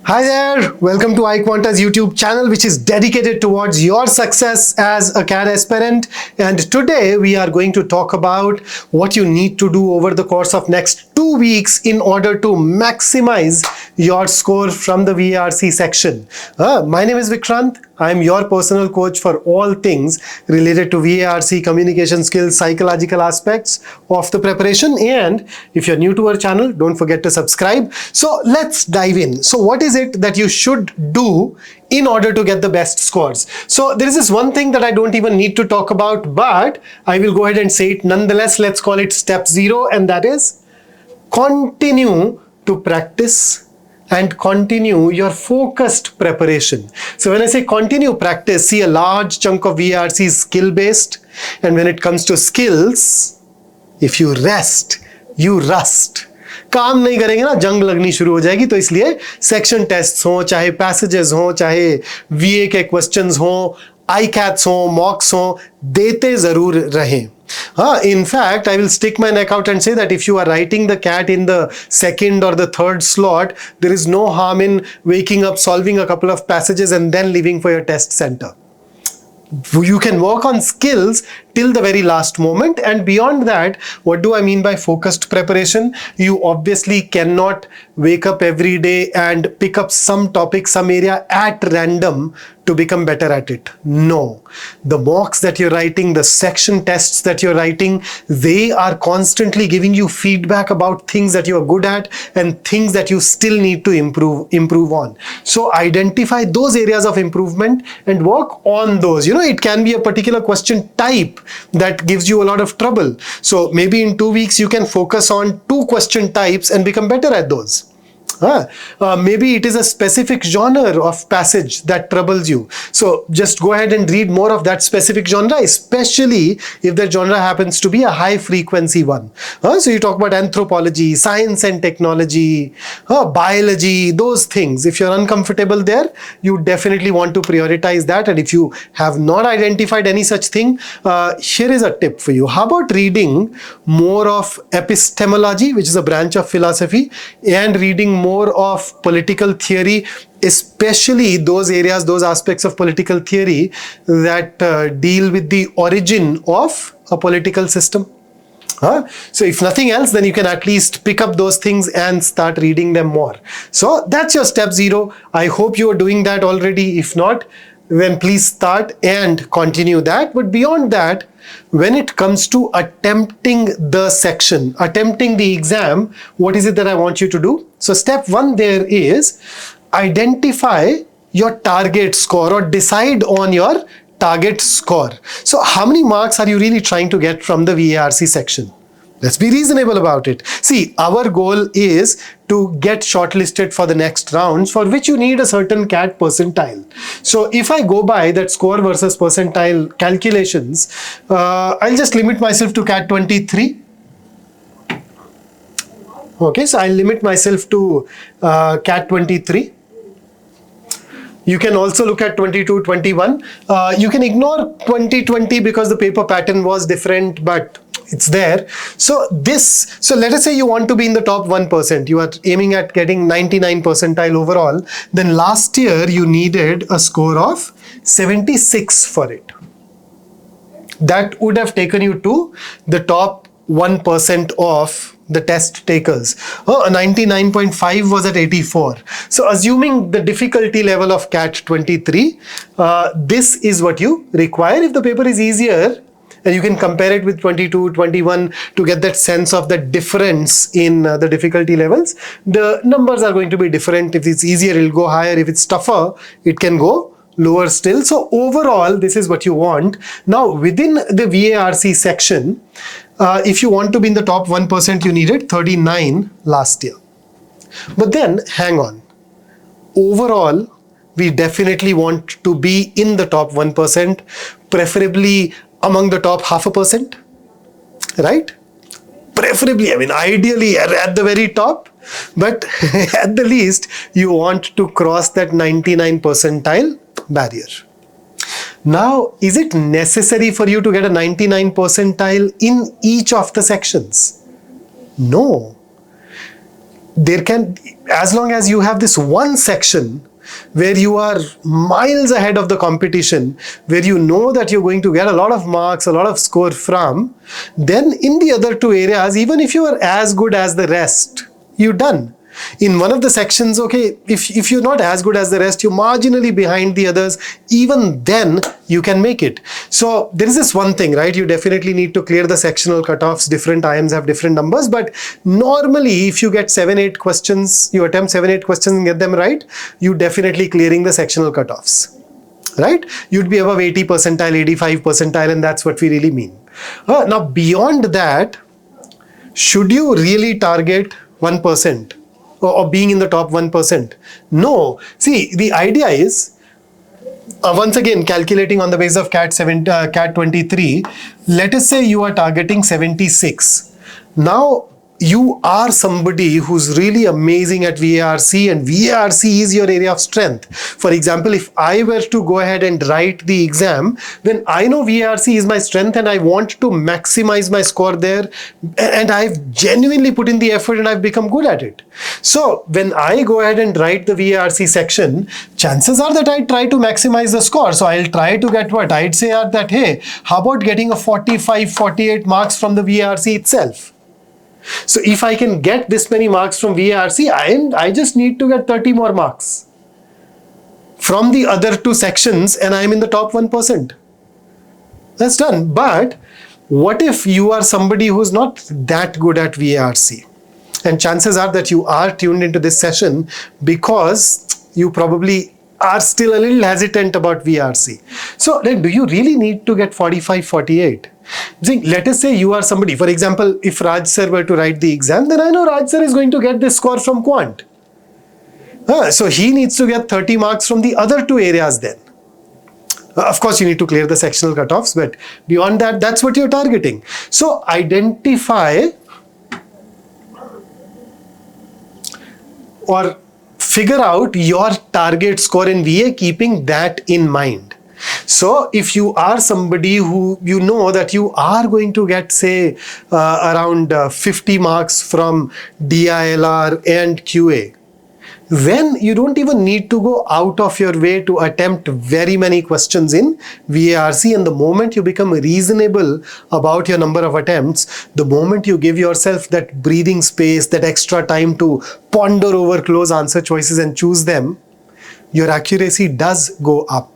Hi there, welcome to iQUANTA's YouTube channel, which is dedicated towards your success as a CAD aspirant. And today we are going to talk about what you need to do over the course of next 2 weeks in order to maximize your score from the VARC section. My name is Vikrant. I'm your personal coach for all things related to VARC, communication skills, psychological aspects of the preparation. And if you're new to our channel, don't forget to subscribe. So let's dive in. So what is it that you should do in order to get the best scores? So there is this one thing that I don't even need to talk about, but I will go ahead and say it nonetheless. Let's call it step 0, and that is continue to practice and continue your focused preparation. So when I say continue practice, see, a large chunk of VARC is skill based, and when it comes to skills, if you rest, you rust. काम नहीं करेंगे ना, जंग लगनी शुरू हो जाएगी. तो इसलिए सेक्शन टेस्ट्स हो, चाहे पैसेजेस हो, चाहे VA के क्वेश्चंस हो, iCATs हो, मॉक्स हो, देते जरूर रहें. In fact, I will stick my neck out and say that if you are writing the CAT in the second or the third slot, there is no harm in waking up, solving a couple of passages and then leaving for your test center. You can work on skills till the very last moment, and beyond that, what do I mean by focused preparation? You obviously cannot wake up every day and pick up some topic, some area at random to become better at it. No. The mocks that you're writing, the section tests that you're writing, they are constantly giving you feedback about things that you are good at and things that you still need to improve on. So identify those areas of improvement and work on those. You know, it can be a particular question type that gives you a lot of trouble. So maybe in 2 weeks you can focus on 2 question types and become better at those. Maybe it is a specific genre of passage that troubles you. So just go ahead and read more of that specific genre, especially if that genre happens to be a high frequency one. So you talk about anthropology, science and technology, biology, those things. If you're uncomfortable there, you definitely want to prioritize that. And if you have not identified any such thing, here is a tip for you. How about reading more of epistemology, which is a branch of philosophy, and reading more of political theory, especially those areas, those aspects of political theory that deal with the origin of a political system. So if nothing else, then you can at least pick up those things and start reading them more. So that's your step 0. I hope you are doing that already. If not, then please start and continue that. But beyond that, when it comes to attempting the section, attempting the exam, what is it that I want you to do? So step 1 there is identify your target score, or decide on your target score. So how many marks are you really trying to get from the VARC section? Let's be reasonable about it. See, our goal is to get shortlisted for the next rounds, for which you need a certain CAT percentile. So if I go by that score versus percentile calculations, I'll just limit myself to CAT 23. Okay, so I'll limit myself to CAT 23. You can also look at 22, 21. You can ignore 2020 because the paper pattern was different, but it's there. So let us say you want to be in the top 1%. You are aiming at getting 99 percentile overall. Then last year you needed a score of 76 for it. That would have taken you to the top 1% of the test takers. 99.5 was at 84. So assuming the difficulty level of CAT 23, this is what you require. If the paper is easier, and you can compare it with 22, 21 to get that sense of the difference in the difficulty levels. The numbers are going to be different. If it's easier, it'll go higher. If it's tougher, it can go lower still. So overall, this is what you want. Now, within the VARC section, if you want to be in the top 1%, you needed 39 last year. But then, hang on. Overall, we definitely want to be in the top 1%, preferably among the top 0.5%, right? Preferably, I mean, ideally at the very top, but at the least, you want to cross that 99 percentile barrier. Now, is it necessary for you to get a 99 percentile in each of the sections? No. There can, as long as you have this one section where you are miles ahead of the competition, where you know that you're going to get a lot of marks, a lot of score from, then in the other two areas, even if you are as good as the rest, you're done. In one of the sections, okay, if you're not as good as the rest, you're marginally behind the others, even then you can make it. So there is this one thing, right? You definitely need to clear the sectional cutoffs. Different IIMs have different numbers, but normally if you get 7-8 questions, you attempt 7-8 questions and get them right, you definitely clearing the sectional cutoffs, right? You'd be above 80 percentile, 85 percentile, and that's what we really mean. Now beyond that, should you really target 1%? Or being in the top 1%? No. See, the idea is, once again, calculating on the basis of CAT 23, let us say you are targeting 76. Now, you are somebody who's really amazing at VARC, and VARC is your area of strength. For example, if I were to go ahead and write the exam, then I know VARC is my strength and I want to maximize my score there, and I've genuinely put in the effort and I've become good at it. So when I go ahead and write the VARC section, chances are that I try to maximize the score. So I'll try to get what? I'd say that, hey, how about getting a 45, 48 marks from the VARC itself? So if I can get this many marks from VARC, I just need to get 30 more marks from the other two sections and I'm in the top 1%. That's done. But what if you are somebody who's not that good at VARC? And chances are that you are tuned into this session because you probably are still a little hesitant about VARC. So do you really need to get 45, 48? See, let us say you are somebody, for example, if Raj sir were to write the exam, then I know Raj sir is going to get this score from Quant. So he needs to get 30 marks from the other two areas then. Of course, you need to clear the sectional cutoffs, but beyond that, that's what you're targeting. So identify or figure out your target score in VA, keeping that in mind. So if you are somebody who you know that you are going to get, say, around 50 marks from DILR and QA, then you don't even need to go out of your way to attempt very many questions in VARC. And the moment you become reasonable about your number of attempts, the moment you give yourself that breathing space, that extra time to ponder over close answer choices and choose them, your accuracy does go up.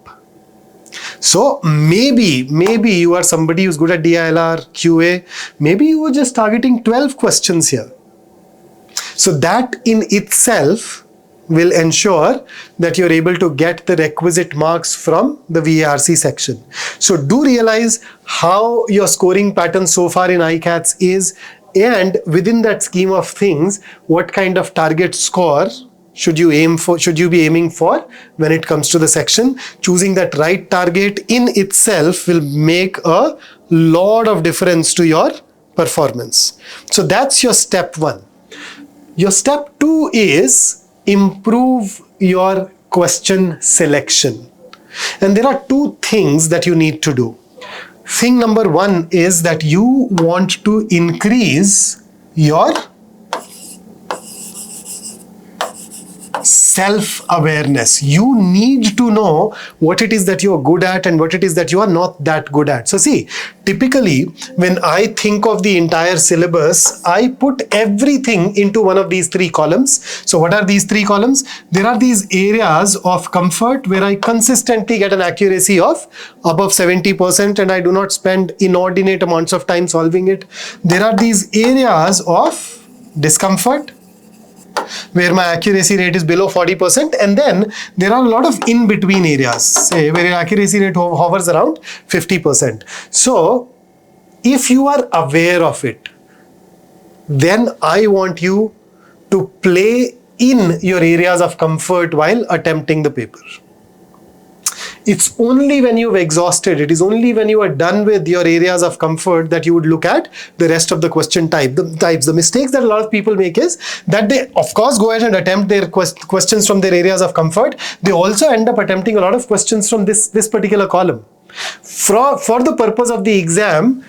So maybe you are somebody who's good at DILR, QA, maybe you were just targeting 12 questions here. So that in itself will ensure that you're able to get the requisite marks from the VARC section. So do realize how your scoring pattern so far in ICATS is, and within that scheme of things, what kind of target score should you be aiming for when it comes to the section. Choosing that right target in itself will make a lot of difference to your performance. So that's your step 1. Your step 2 is improve your question selection. And there are 2 things that you need to do. Thing number 1 is that you want to increase your self-awareness. You need to know what it is that you are good at and what it is that you are not that good at. So see, typically when I think of the entire syllabus, I put everything into one of these 3 columns. So what are these 3 columns? There are these areas of comfort where I consistently get an accuracy of above 70% and I do not spend inordinate amounts of time solving it. There are these areas of discomfort where my accuracy rate is below 40%, and then there are a lot of in-between areas, say where your accuracy rate hovers around 50%. So if you are aware of it, then I want you to play in your areas of comfort while attempting the paper. It's only when you've exhausted, it is only when you are done with your areas of comfort that you would look at the rest of the question types. The mistakes that a lot of people make is that they, of course, go ahead and attempt their questions from their areas of comfort. They also end up attempting a lot of questions from this particular column. For the purpose of the exam,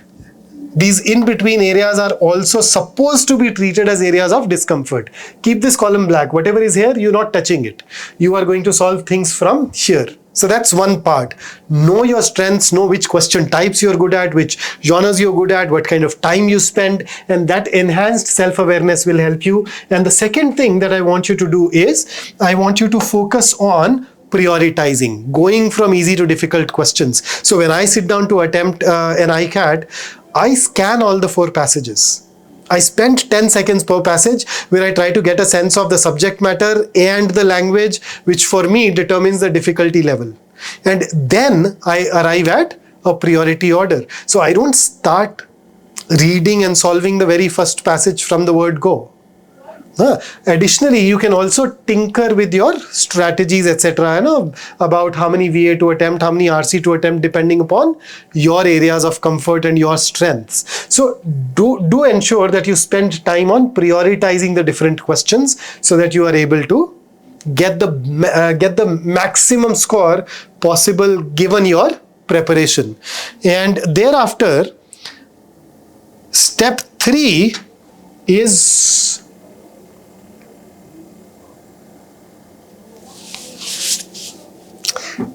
These in-between areas are also supposed to be treated as areas of discomfort. Keep this column black. Whatever is here, you're not touching it. You are going to solve things from here. So that's one part. Know your strengths, know which question types you're good at, which genres you're good at, what kind of time you spend, and that enhanced self-awareness will help you. And the second thing that I want you to do is, I want you to focus on prioritizing, going from easy to difficult questions. So when I sit down to attempt an ICAT, I scan all the 4 passages. I spent 10 seconds per passage where I try to get a sense of the subject matter and the language, which for me determines the difficulty level. And then I arrive at a priority order. So I don't start reading and solving the very first passage from the word go. Additionally, you can also tinker with your strategies, etc. About how many VA to attempt, how many RC to attempt, depending upon your areas of comfort and your strengths. So do ensure that you spend time on prioritizing the different questions so that you are able to get the maximum score possible given your preparation. And thereafter, step 3 is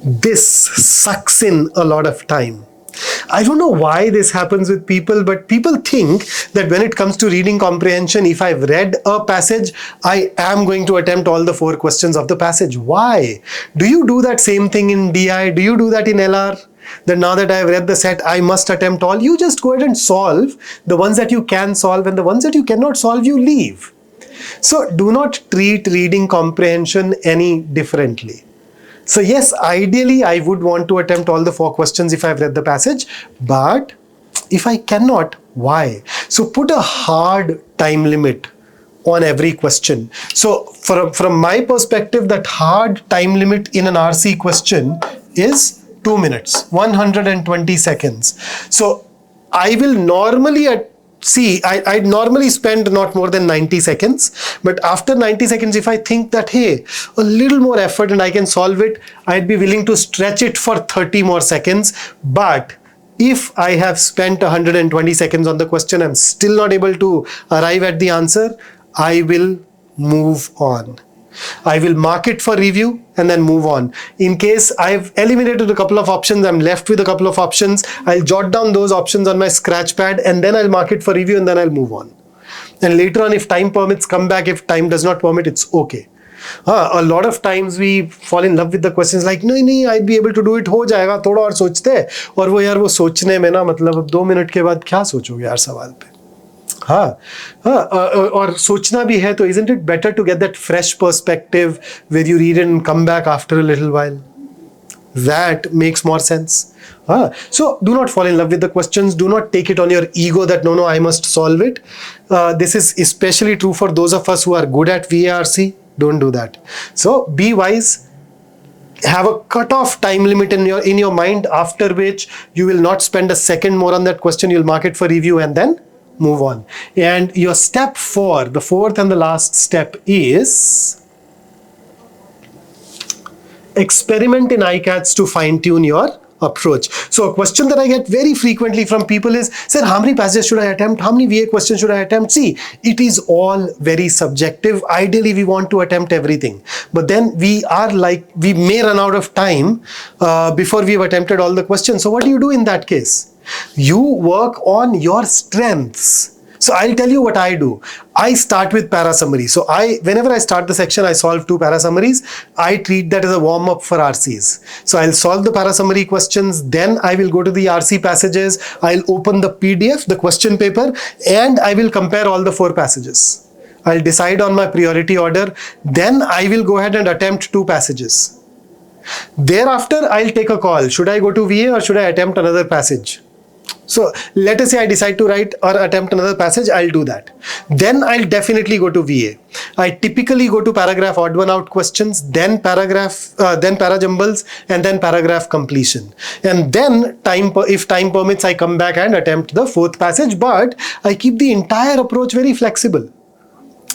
this sucks in a lot of time. I don't know why this happens with people, but people think that when it comes to reading comprehension, if I've read a passage, I am going to attempt all the 4 questions of the passage. Why? Do you do that same thing in DI? Do you do that in LR? That now that I've read the set, I must attempt all? You just go ahead and solve the ones that you can solve, and the ones that you cannot solve, you leave. So do not treat reading comprehension any differently. So yes, ideally I would want to attempt all the 4 questions if I've read the passage, but if I cannot, why? So put a hard time limit on every question. So from my perspective, that hard time limit in an RC question is 2 minutes, 120 seconds. So I will normally I'd normally spend not more than 90 seconds, but after 90 seconds, if I think that, hey, a little more effort and I can solve it, I'd be willing to stretch it for 30 more seconds. But if I have spent 120 seconds on the question, I'm still not able to arrive at the answer, I will move on. I will mark it for review and then move on. In case I've eliminated a couple of options, I'm left with a couple of options, I'll jot down those options on my scratch pad and then I'll mark it for review and then I'll move on. And later on, if time permits, come back. If time does not permit, it's okay. A lot of times we fall in love with the questions like, no, I'd be able to do it, हो जाएगा, थोड़ा और सोचते हैं. और वो यार वो सोचने में ना, मतलब 2 मिनट के बाद क्या सोचोगे यार सवाल पे. और सोचना भी है तो isn't it better to get that fresh perspective where you read and come back after a little while? That makes more sense. So do not fall in love with the questions. Do not take it on your ego that no, I must solve it. This is especially true for those of us who are good at VARC. Don't do that. So be wise. Have a cut-off time limit in your mind, after which you will not spend a second more on that question. You'll mark it for review and then move on. And your step 4, the 4th and the last step, is experiment in ICATs to fine-tune your approach. So a question that I get very frequently from people is, sir, how many passages should I attempt? How many VA questions should I attempt? See, it is all very subjective. Ideally, we want to attempt everything. But then we may run out of time before we've attempted all the questions. So what do you do in that case? You work on your strengths. So I'll tell you what I do. I start with para summary. So whenever I start the section, I solve 2 para summaries. I treat that as a warm-up for RCs. So I'll solve the para summary questions. Then I will go to the RC passages. I'll open the PDF, the question paper, and I will compare all the 4 passages. I'll decide on my priority order. Then I will go ahead and attempt 2 passages. Thereafter, I'll take a call. Should I go to VA or should I attempt another passage? So let us say I decide to write or attempt another passage, I'll do that. Then I'll definitely go to VA. I typically go to paragraph odd one out questions, then para jumbles, and then paragraph completion. And then if time permits, I come back and attempt the 4th passage, but I keep the entire approach very flexible.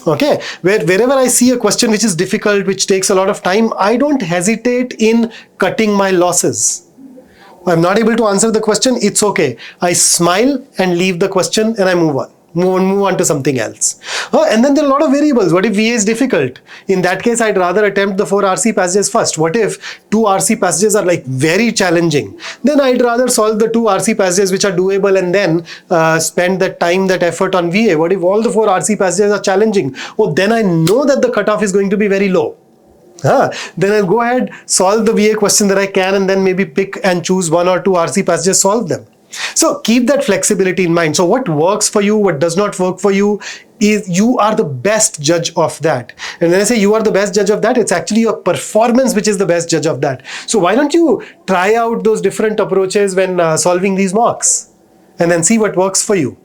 Okay, wherever I see a question which is difficult, which takes a lot of time, I don't hesitate in cutting my losses. I'm not able to answer the question, it's okay. I smile and leave the question and I move on. Move on to something else. And then there are a lot of variables. What if VA is difficult? In that case, I'd rather attempt the 4 RC passages first. What if 2 RC passages are like very challenging? Then I'd rather solve the 2 RC passages which are doable and then spend that time, that effort on VA. What if all the 4 RC passages are challenging? Oh, then I know that the cutoff is going to be very low. Then I'll go ahead, solve the VA question that I can, and then maybe pick and choose 1 or 2 RC passages, solve them. So keep that flexibility in mind. So what works for you, what does not work for you, is you are the best judge of that. And when I say you are the best judge of that, it's actually your performance which is the best judge of that. So why don't you try out those different approaches when solving these mocks and then see what works for you.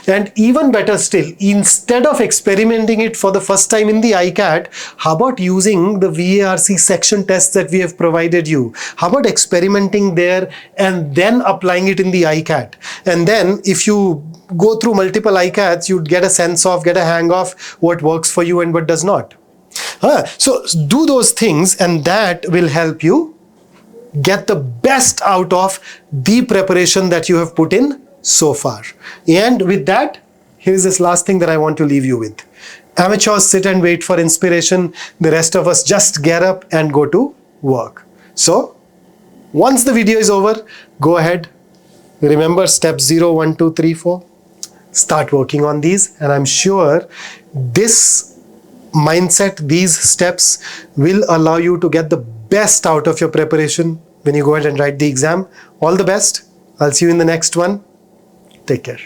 And even better still, instead of experimenting it for the first time in the iCAT, how about using the VARC section tests that we have provided you? How about experimenting there and then applying it in the iCAT? And then if you go through multiple iCATs, you'd get a sense of, get a hang of what works for you and what does not. So do those things and that will help you get the best out of the preparation that you have put in so far. And with that, here's this last thing that I want to leave you with. Amateurs sit and wait for inspiration. The rest of us just get up and go to work. So once the video is over, go ahead. Remember step 0, 1, 2, 3, 4. Start working on these. And I'm sure this mindset, these steps will allow you to get the best out of your preparation when you go ahead and write the exam. All the best. I'll see you in the next one. Take care.